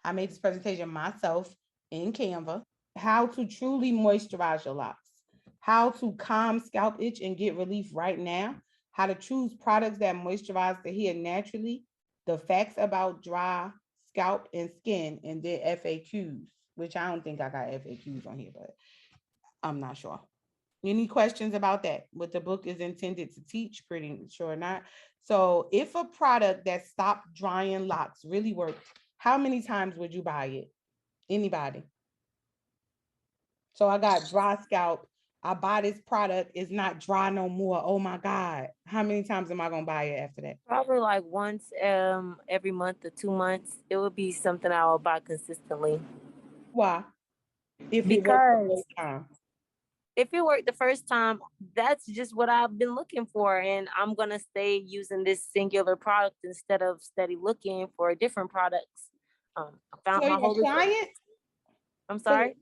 I made this presentation myself in Canva. How to truly moisturize your locks. How to calm scalp itch and get relief right now. How to choose products that moisturize the hair naturally. The facts about dry scalp and skin, and then FAQs, which I don't think I got FAQs on here, but I'm not sure. Any questions about that? What the book is intended to teach? Pretty sure not. So if a product that stopped drying locks really worked, how many times would you buy it? Anybody? So I got dry scalp. I buy this product. It's not dry no more. Oh my God. How many times am I going to buy it after that? Probably like once every month or 2 months. It would be something I will buy consistently. Why? If it worked the Because first time. if it worked the first time, that's just what I've been looking for. And I'm going to stay using this singular product instead of steady looking for different products. I found For my your holy. clients? I'm For your, sorry.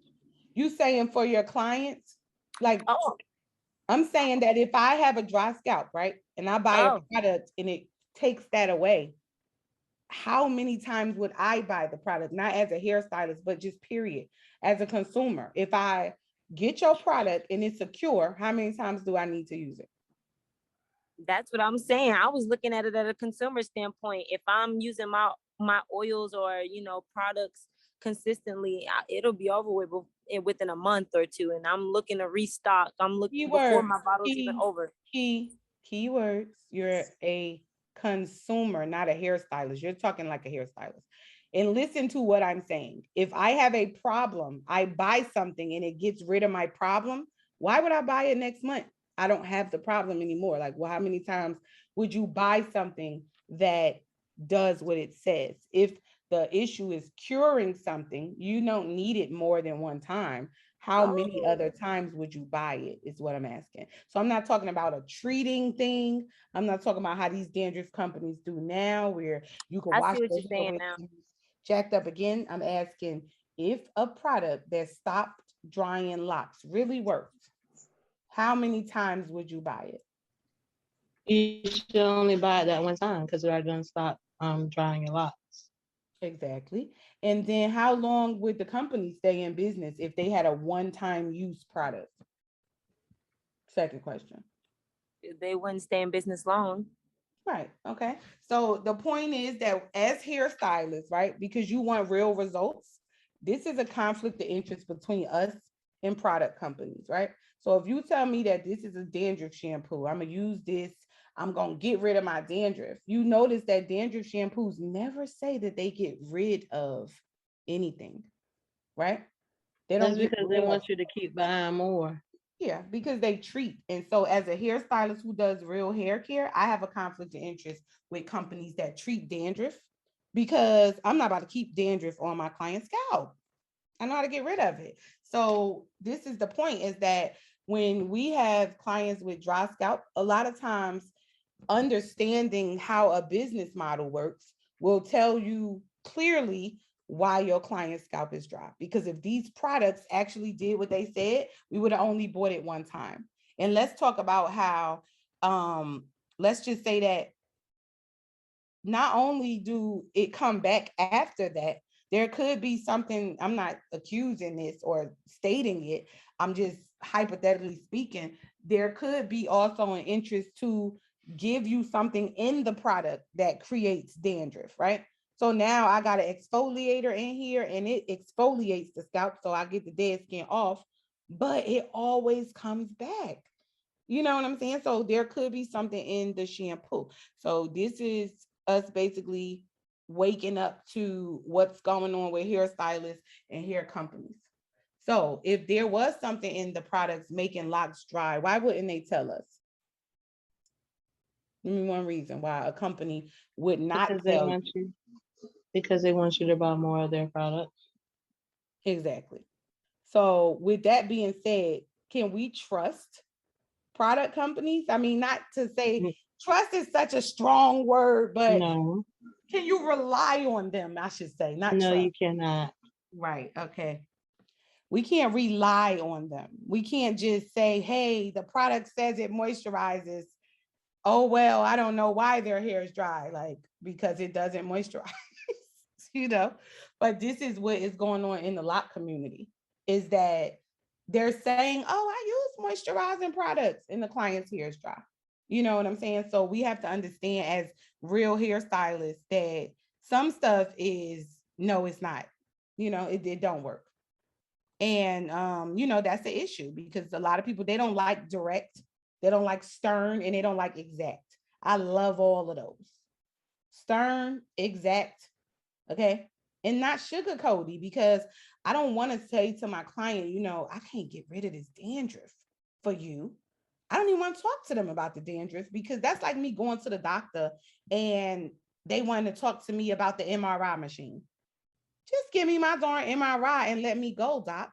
you saying for your clients? Like, Oh, I'm saying that if I have a dry scalp, right, and I buy a oh, product and it takes that away, how many times would I buy the product? Not as a hairstylist, but just period, as a consumer. If I get your product and it's secure, how many times do I need to use it? that's what I'm saying. I was looking at it at a consumer standpoint. If I'm using my oils or products consistently, it'll be over with within a month or two. And I'm looking to restock. I'm looking before Keywords, my bottle's even over. keywords. You're a consumer, not a hairstylist. You're talking like a hairstylist. And listen to what I'm saying. If I have a problem, I buy something and it gets rid of my problem. Why would I buy it next month? I don't have the problem anymore. Like, well, how many times would you buy something that does what it says? If the issue is curing something, you don't need it more than one time. How many Oh, other times would you buy it is what I'm asking. So I'm not talking about a treating thing. I'm not talking about how these dandruff companies do now, where you can I wash see what your you're hair saying with now. jacked up again. I'm asking if a product that stopped drying locks really worked, how many times would you buy it? You should only buy it that one time because they're gonna stop drying your locks. Exactly. And then how long would the company stay in business if they had a one-time use product? Second question. They wouldn't stay in business long. Right. Okay. So the point is that as hairstylists, right, because you want real results, this is a conflict of interest between us and product companies, right? So if you tell me that this is a dandruff shampoo, I'm gonna use this, I'm gonna get rid of my dandruff. You notice that dandruff shampoos never say that they get rid of anything, right? They don't That's get because they rid of. want you to keep buying more. Yeah, because they treat. And so as a hairstylist who does real hair care, I have a conflict of interest with companies that treat dandruff because I'm not about to keep dandruff on my client's scalp. I know how to get rid of it. So this is the point, is that when we have clients with dry scalp, a lot of times understanding how a business model works will tell you clearly why your client's scalp is dry. Because if these products actually did what they said, we would have only bought it one time. And let's talk about how, let's just say that not only do it come back after that, there could be something, I'm not accusing this or stating it, I'm just hypothetically speaking, there could be also an interest to give you something in the product that creates dandruff, right? So now I got an exfoliator in here and it exfoliates the scalp, so I get the dead skin off, but it always comes back. You know what I'm saying? So there could be something in the shampoo. So this is us basically waking up to what's going on with hairstylists and hair companies. So if there was something in the products making locks dry, why wouldn't they tell us? Give me one reason why a company would not Because they tell want you. you because they want you to buy more of their products. Exactly. So with that being said, can we trust product companies? I mean, not to say trust is such a strong word, but No, can you rely on them? I should say, not no, trust. you cannot. Right. Okay. We can't rely on them. We can't just say, hey, the product says it moisturizes. Oh, well, I don't know why their hair is dry, like because it doesn't moisturize. you know, but this is what is going on in the lock community is that they're saying, oh, I use moisturizing products and the client's hair is dry. You know what I'm saying? So we have to understand as real hairstylists that some stuff is, no, it's not, it don't work. And that's the issue because a lot of people, they don't like direct, they don't like stern, and they don't like exact. I love all of those. Stern, exact, okay? And not sugarcoaty, because I don't want to say to my client, I can't get rid of this dandruff for you. I don't even want to talk to them about the dandruff, because that's like me going to the doctor and they want to talk to me about the MRI machine. Just give me my darn MRI and let me go, doc.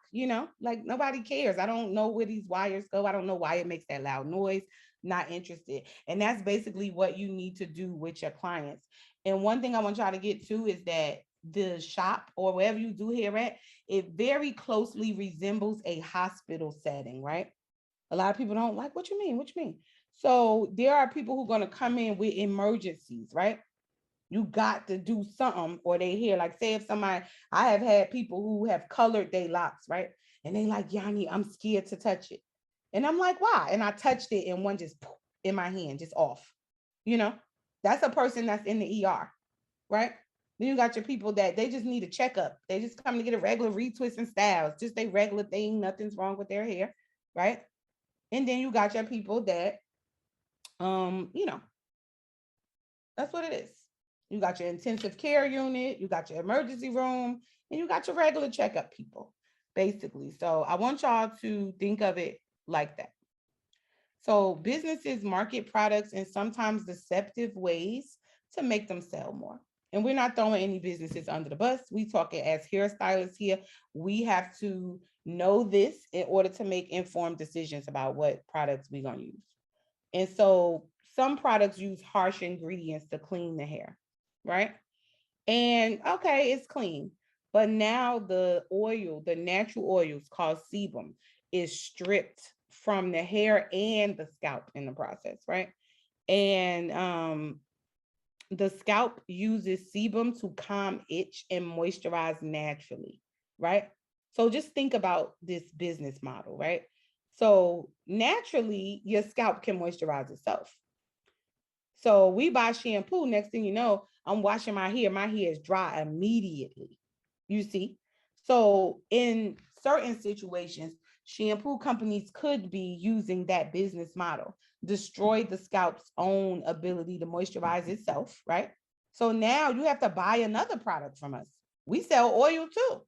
Like nobody cares. I don't know where these wires go. I don't know why it makes that loud noise. Not interested. And that's basically what you need to do with your clients. And one thing I want y'all to get to is that the shop or wherever you do hair at, it very closely resembles a hospital setting, right? A lot of people don't like, what you mean? What you mean? So there are people who are going to come in with emergencies, right? You got to do something or they hear, like, say if somebody, I have had people who have colored their locks, right? And they like, Yanni, I'm scared to touch it. And I'm like, why? And I touched it and one just poof, in my hand, just off. That's a person that's in the ER, right? Then you got your people that they just need a checkup. They just come to get a regular retwist and styles, just a regular thing. Nothing's wrong with their hair, right? And then you got your people that, that's what it is. You got your intensive care unit, you got your emergency room, and you got your regular checkup people, basically. So I want y'all to think of it like that. So businesses market products in sometimes deceptive ways to make them sell more. And we're not throwing any businesses under the bus. We talking as hairstylists here. We have to know this in order to make informed decisions about what products we're going to use. And so some products use harsh ingredients to clean the hair, right? And okay, it's clean. But now the oil, the natural oils called sebum, is stripped from the hair and the scalp in the process, right? And the scalp uses sebum to calm itch and moisturize naturally, right? So just think about this business model, right? So naturally, your scalp can moisturize itself. So we buy shampoo, next thing you know, I'm washing my hair is dry immediately, you see? So in certain situations, shampoo companies could be using that business model, destroy the scalp's own ability to moisturize itself, right? So now you have to buy another product from us. We sell oil too.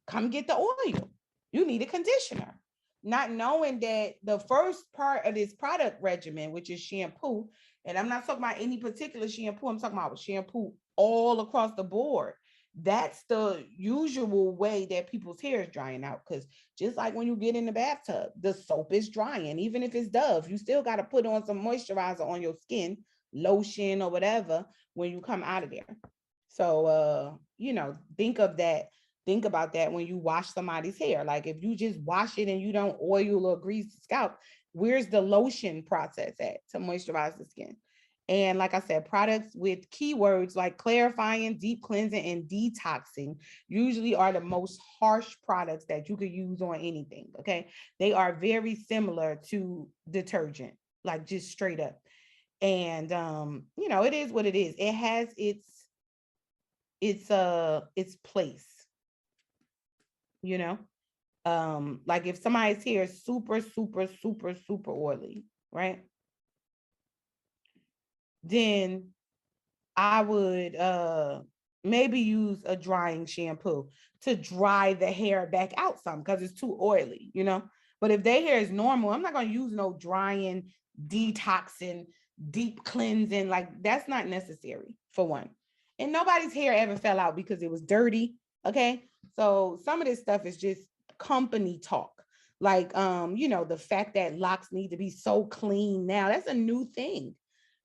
Come get the oil. You need a conditioner. Not knowing that the first part of this product regimen, which is shampoo, and I'm not talking about any particular shampoo, I'm talking about shampoo all across the board. That's the usual way that people's hair is drying out. Because just like when you get in the bathtub, the soap is drying. Even if it's Dove, you still got to put on some moisturizer on your skin, lotion or whatever, when you come out of there. So, think of that. Think about that when you wash somebody's hair. Like if you just wash it and you don't oil or grease the scalp, where's the lotion process at to moisturize the skin? And like I said, products with keywords like clarifying, deep cleansing, and detoxing usually are the most harsh products that you could use on anything, okay? They are very similar to detergent, like just straight up. And, it is what it is. It has its place, like if somebody's hair is super, super, super, super oily, right? Then I would maybe use a drying shampoo to dry the hair back out some because it's too oily, But if their hair is normal, I'm not going to use no drying, detoxing, deep cleansing. Like that's not necessary for one. And nobody's hair ever fell out because it was dirty. Okay. So some of this stuff is just company talk. Like, the fact that locks need to be so clean now, that's a new thing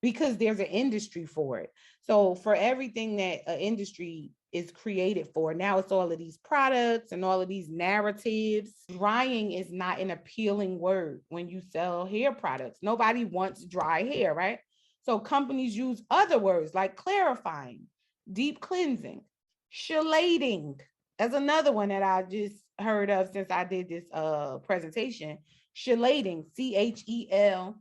because there's an industry for it. So for everything that an industry is created for, now it's all of these products and all of these narratives. Drying is not an appealing word when you sell hair products. Nobody wants dry hair, right? So companies use other words like clarifying, deep cleansing. Chelading. That's another one that I just heard of since I did this presentation. Chelading, Chelading.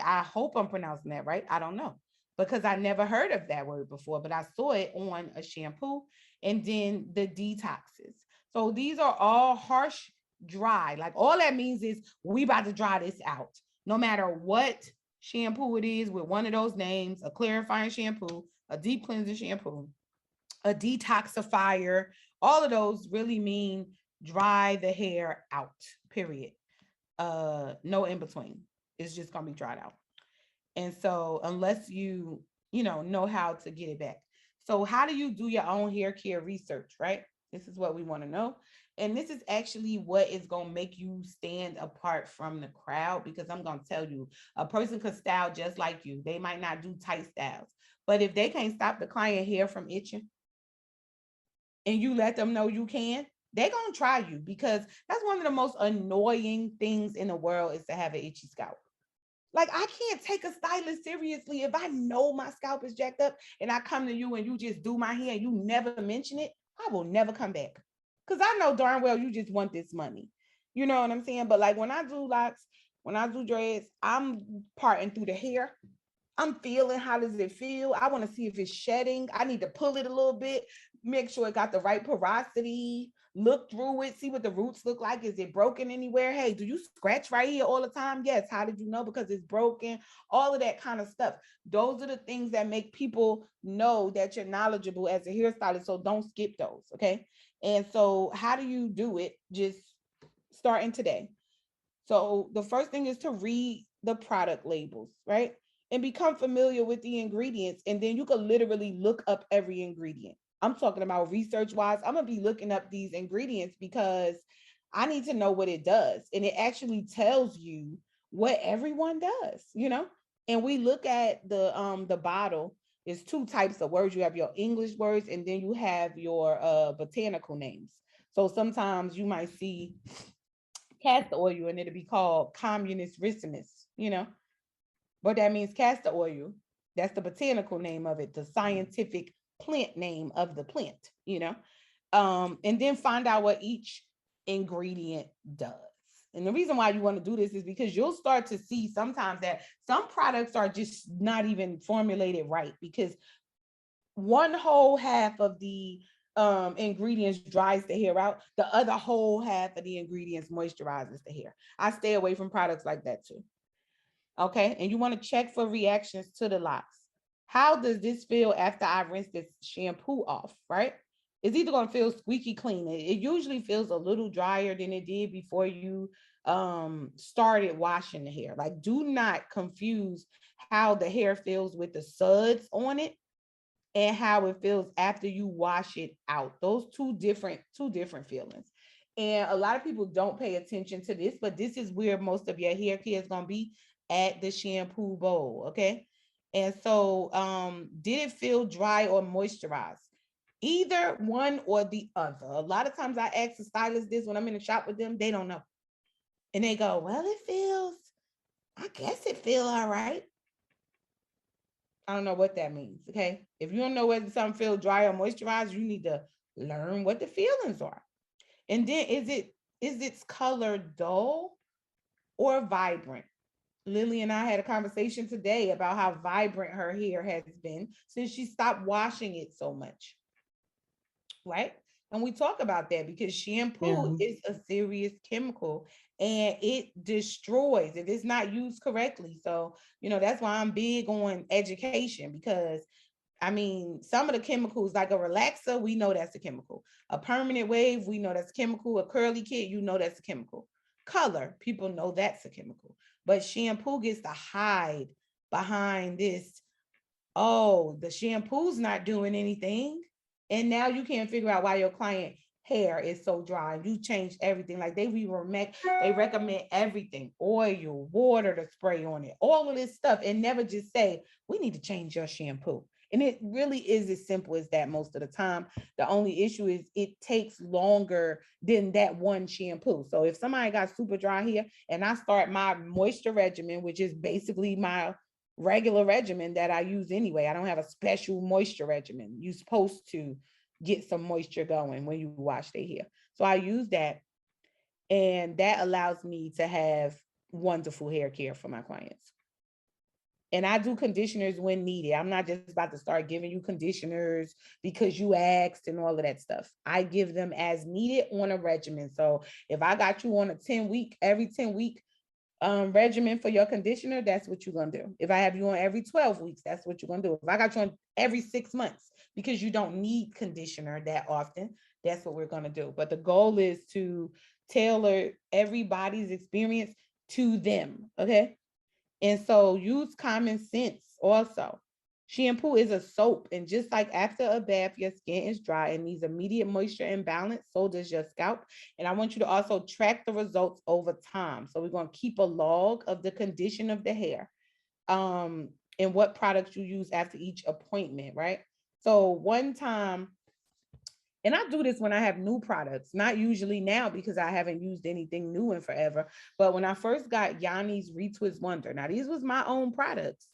I hope I'm pronouncing that right. I don't know because I never heard of that word before, but I saw it on a shampoo. And then the detoxes. So these are all harsh dry. Like all that means is we about to dry this out. No matter what shampoo it is with one of those names, a clarifying shampoo, a deep cleansing shampoo, a detoxifier, all of those really mean dry the hair out, period. No in between. It's just gonna be dried out. And so unless you know how to get it back. So how do you do your own hair care research, right? This is what we want to know. And this is actually what is going to make you stand apart from the crowd, because I'm going to tell you, a person could style just like you. They might not do tight styles, but if they can't stop the client hair from itching and you let them know you can, they're going to try you, because that's one of the most annoying things in the world is to have an itchy scalp. Like, I can't take a stylist seriously if I know my scalp is jacked up and I come to you and you just do my hair and you never mention it. I will never come back, because I know darn well you just want this money. You know what I'm saying? But like when I do locks, when I do dreads, I'm parting through the hair. I'm feeling how does it feel? I want to see if it's shedding. I need to pull it a little bit, make sure it got the right porosity, look through it, see what the roots look like. Is it broken anywhere? Hey, do you scratch right here all the time? Yes. How did you know? Because it's broken. All of that kind of stuff. Those are the things that make people know that you're knowledgeable as a hairstylist. So don't skip those. Okay. And so how do you do it? Just starting today. So the first thing is to read the product labels, right? And become familiar with the ingredients. And then you can literally look up every ingredient. I'm talking about research wise. I'm going to be looking up these ingredients because I need to know what it does. And it actually tells you what everyone does, you know? And we look at the bottle. There's two types of words. You have your English words, and then you have your botanical names. So sometimes you might see castor oil and it'll be called communist ricinus, you know, but that means castor oil. That's the botanical name of it, the scientific plant name of the plant, you know. And then find out what each ingredient does. And the reason why you want to do this is because you'll start to see sometimes that some products are just not even formulated right, because one whole half of the ingredients dries the hair out. The other whole half of the ingredients moisturizes the hair. I stay away from products like that too. Okay. And you want to check for reactions to the locks. How does this feel after I rinse this shampoo off, right? It's either going to feel squeaky clean. It usually feels a little drier than it did before you started washing the hair. Like, do not confuse how the hair feels with the suds on it and how it feels after you wash it out. Those two different feelings. And a lot of people don't pay attention to this, but this is where most of your hair care is going to be, at the shampoo bowl. Okay. And so did it feel dry or moisturized? Either one or the other. A lot of times I ask the stylist this when I'm in the shop with them, they don't know. And they go, well, I guess it feels all right. I don't know what that means. Okay. If you don't know whether something feels dry or moisturized, you need to learn what the feelings are. And then is its color dull or vibrant? Lily and I had a conversation today about how vibrant her hair has been since she stopped washing it so much. Right. And we talk about that because shampoo is a serious chemical and it destroys if it's not used correctly. So, that's why I'm big on education, because I mean, some of the chemicals, like a relaxer, we know that's a chemical. A permanent wave, we know that's a chemical. A curly kit, you know that's a chemical. Color, people know that's a chemical. But shampoo gets to hide behind this. Oh, the shampoo's not doing anything. And now you can't figure out why your client hair is so dry. You changed everything. Like they recommend everything, oil, water to spray on it, all of this stuff, and never just say, we need to change your shampoo. And it really is as simple as that most of the time. The only issue is it takes longer than that one shampoo. So if somebody got super dry hair and I start my moisture regimen, which is basically my regular regimen that I use anyway. I don't have a special moisture regimen. You're supposed to get some moisture going when you wash their hair. So I use that, and that allows me to have wonderful hair care for my clients. And I do conditioners when needed. I'm not just about to start giving you conditioners because you asked and all of that stuff. I give them as needed on a regimen. So if I got you on a 10-week, every 10-week regimen for your conditioner, that's what you're gonna do. If I have you on every 12 weeks, that's what you're gonna do. If I got you on every 6 months, because you don't need conditioner that often, that's what we're gonna do. But the goal is to tailor everybody's experience to them, okay? And so use common sense also. Shampoo is a soap, and just like after a bath, your skin is dry and needs immediate moisture and balance, so does your scalp. And I want you to also track the results over time. So we're going to keep a log of the condition of the hair, and what products you use after each appointment, right? So one time, and I do this when I have new products, not usually now because I haven't used anything new in forever. But when I first got Yanni's Retwist Wonder, now these was my own products,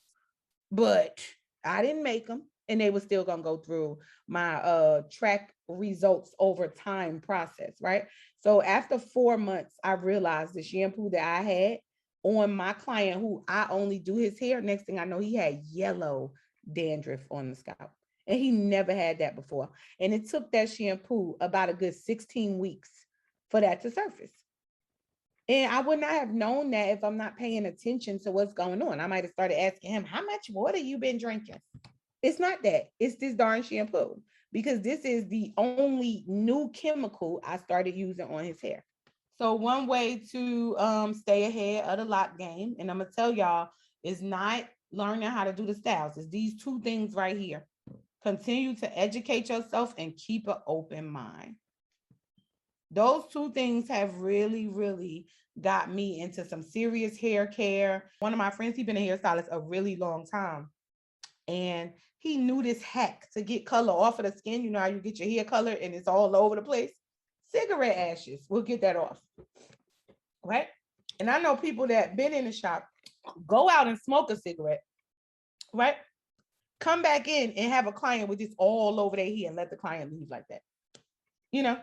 but I didn't make them, and they were still gonna go through my track results over time process, right? So after 4 months, I realized the shampoo that I had on my client, who I only do his hair, next thing I know, he had yellow dandruff on the scalp. And he never had that before. And it took that shampoo about a good 16 weeks for that to surface. And I would not have known that if I'm not paying attention to what's going on. I might have started asking him, how much water you been drinking? It's not that. It's this darn shampoo, because this is the only new chemical I started using on his hair. So one way to stay ahead of the lock game, and I'm going to tell y'all, is not learning how to do the styles. It's these two things right here. Continue to educate yourself and keep an open mind. Those two things have really, really got me into some serious hair care. One of my friends, he's been a hairstylist a really long time, and he knew this hack to get color off of the skin. You know how you get your hair color and it's all over the place? Cigarette ashes will get that off, right? And I know people that been in the shop, go out and smoke a cigarette, right? Come back in and have a client with this all over their hair and let the client leave like that, you know?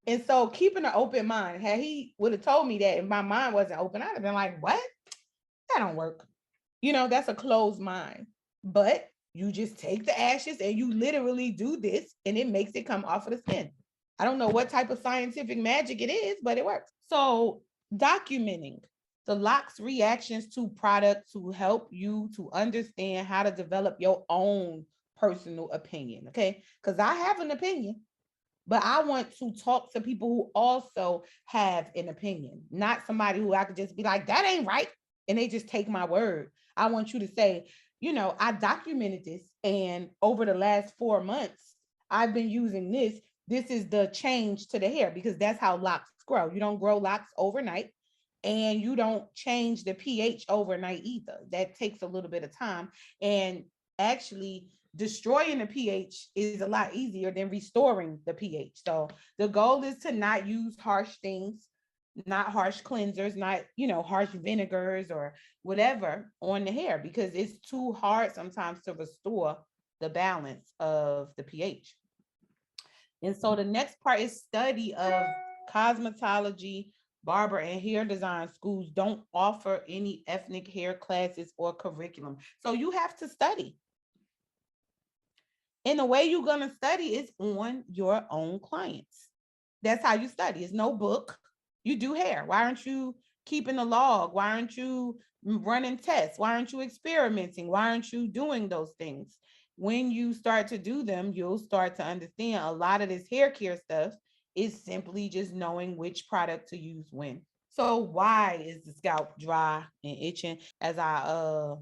And so keeping an open mind, had he would have told me that if my mind wasn't open, I'd have been like, what? That don't work. You know, that's a closed mind. But you just take the ashes and you literally do this, and it makes it come off of the skin. I don't know what type of scientific magic it is, but it works. So documenting the locs reactions to products to help you to understand how to develop your own personal opinion, okay? Because I have an opinion, but I want to talk to people who also have an opinion, not somebody who I could just be like, that ain't right, and they just take my word. I want you to say, you know, I documented this, and over the last 4 months, I've been using this. This is the change to the hair, because that's how locks grow. You don't grow locks overnight, and you don't change the pH overnight either. That takes a little bit of time. And actually, destroying the pH is a lot easier than restoring the pH. So the goal is to not use harsh things, not harsh cleansers, not, you know, harsh vinegars or whatever on the hair, because it's too hard sometimes to restore the balance of the pH. And so the next part is study of cosmetology. Barber and hair design schools don't offer any ethnic hair classes or curriculum. So you have to study. And the way you're going to study is on your own clients. That's how you study. It's no book. You do hair. Why aren't you keeping a log? Why aren't you running tests? Why aren't you experimenting? Why aren't you doing those things? When you start to do them, you'll start to understand a lot of this hair care stuff is simply just knowing which product to use when. So why is the scalp dry and itching? As I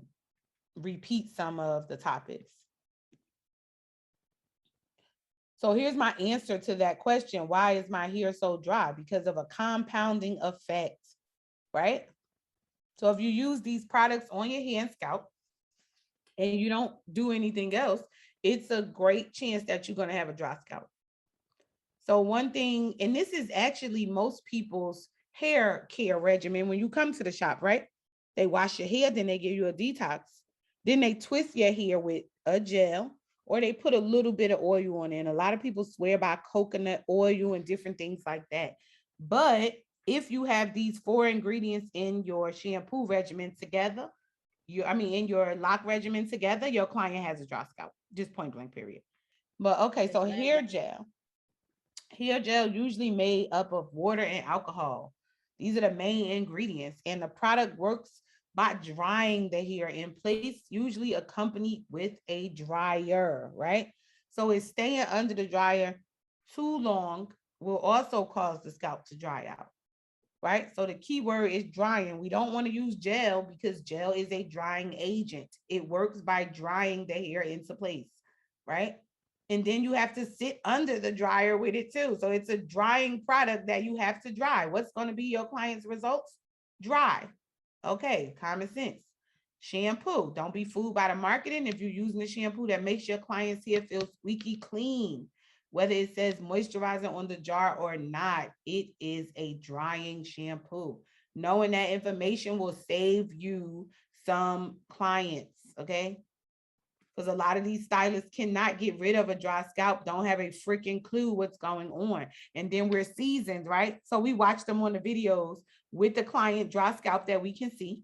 repeat some of the topics. So here's my answer to that question. Why is my hair so dry? Because of a compounding effect, right? So if you use these products on your hair and scalp and you don't do anything else, it's a great chance that you're going to have a dry scalp. So one thing, and this is actually most people's hair care regimen when you come to the shop, right? They wash your hair, then they give you a detox. Then they twist your hair with a gel, or they put a little bit of oil on it. And a lot of people swear by coconut oil and different things like that. But if you have these four ingredients in your shampoo regimen together, in your lock regimen together, your client has a dry scalp, just point blank, period. But okay, so hair gel usually made up of water and alcohol. These are the main ingredients, and the product works by drying the hair in place, usually accompanied with a dryer, right? So it's staying under the dryer too long will also cause the scalp to dry out, right? So the key word is drying. We don't want to use gel because gel is a drying agent. It works by drying the hair into place, right? And then you have to sit under the dryer with it too. So it's a drying product that you have to dry. What's going to be your client's results? Dry. Okay, common sense. Shampoo. Don't be fooled by the marketing. If you're using a shampoo that makes your client's hair feel squeaky clean, whether it says moisturizer on the jar or not, it is a drying shampoo. Knowing that information will save you some clients, okay? Because a lot of these stylists cannot get rid of a dry scalp, don't have a freaking clue what's going on. And then we're seasoned, right? So we watch them on the videos with the client dry scalp that we can see.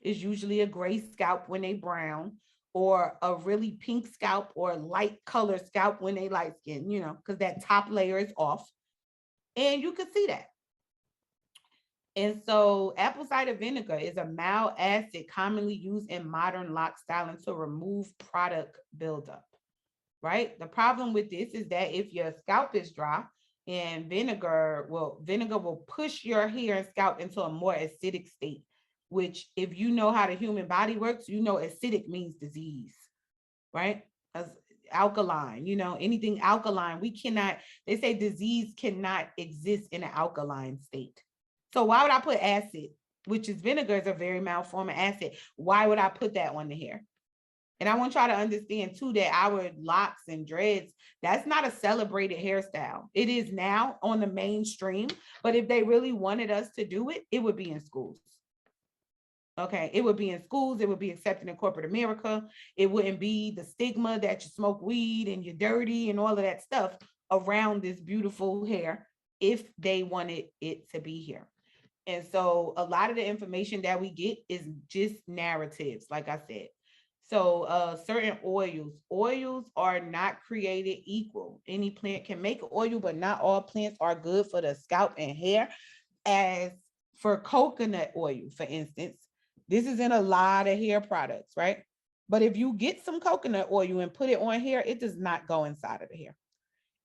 Is usually a gray scalp when they brown, or a really pink scalp, or light color scalp when they light skin, because that top layer is off. And you can see that. And so apple cider vinegar is a mild acid commonly used in modern lock styling to remove product buildup, right? The problem with this is that if your scalp is dry, and vinegar will push your hair and scalp into a more acidic state, which if you know how the human body works, acidic means disease, right? As alkaline, anything alkaline, they say disease cannot exist in an alkaline state. So why would I put acid, which is vinegar, is a very mild form of acid? Why would I put that on the hair? And I want y'all to understand too that our locks and dreads, that's not a celebrated hairstyle. It is now on the mainstream, but if they really wanted us to do it, it would be in schools. Okay, it would be in schools, it would be accepted in corporate America. It wouldn't be the stigma that you smoke weed and you're dirty and all of that stuff around this beautiful hair if they wanted it to be here. And so a lot of the information that we get is just narratives, like I said. So certain oils are not created equal. Any plant can make oil, but not all plants are good for the scalp and hair. As for coconut oil, for instance, this is in a lot of hair products, right? But if you get some coconut oil and put it on hair, it does not go inside of the hair.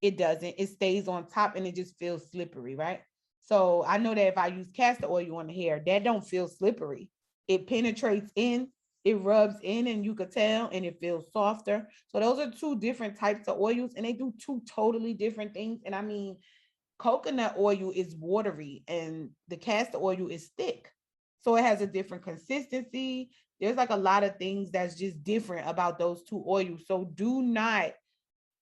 It doesn't. It stays on top and it just feels slippery, right? So I know that if I use castor oil on the hair, that don't feel slippery. It penetrates in, it rubs in, and you could tell, and it feels softer. So those are two different types of oils, and they do two totally different things. And I mean, coconut oil is watery and the castor oil is thick. So it has a different consistency. There's like a lot of things that's just different about those two oils. So do not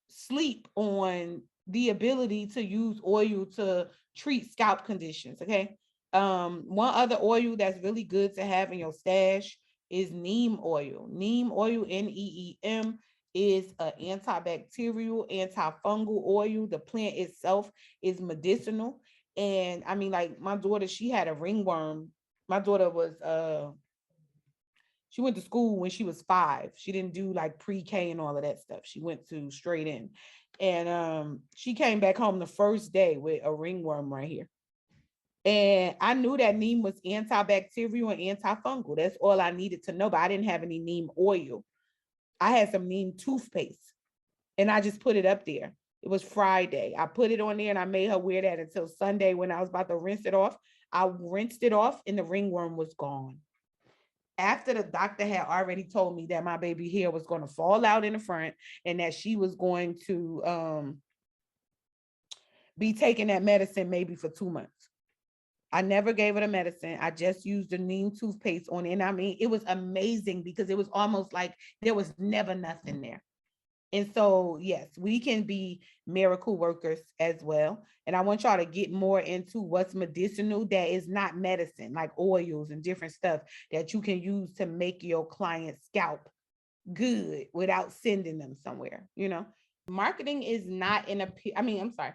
sleep on the ability to use oil to treat scalp conditions. Okay. One other oil that's really good to have in your stash is neem oil. Neem oil, NEEM, is an antibacterial, antifungal oil. The plant itself is medicinal. And I mean, like my daughter, she had a ringworm. My daughter she went to school when she was 5. She didn't do like pre-K and all of that stuff. She went to straight in. And she came back home the first day with a ringworm right here. And I knew that neem was antibacterial and antifungal. That's all I needed to know, but I didn't have any neem oil. I had some neem toothpaste and I just put it up there. It was Friday. I put it on there and I made her wear that until Sunday when I was about to rinse it off. I rinsed it off and the ringworm was gone. After the doctor had already told me that my baby hair was going to fall out in the front and that she was going to be taking that medicine maybe for 2 months. I never gave her the medicine. I just used the neem toothpaste on it. And I mean, it was amazing because it was almost like there was never nothing there. And so, yes, we can be miracle workers as well. And I want y'all to get more into what's medicinal that is not medicine, like oils and different stuff that you can use to make your client's scalp good without sending them somewhere, Marketing is not I'm sorry.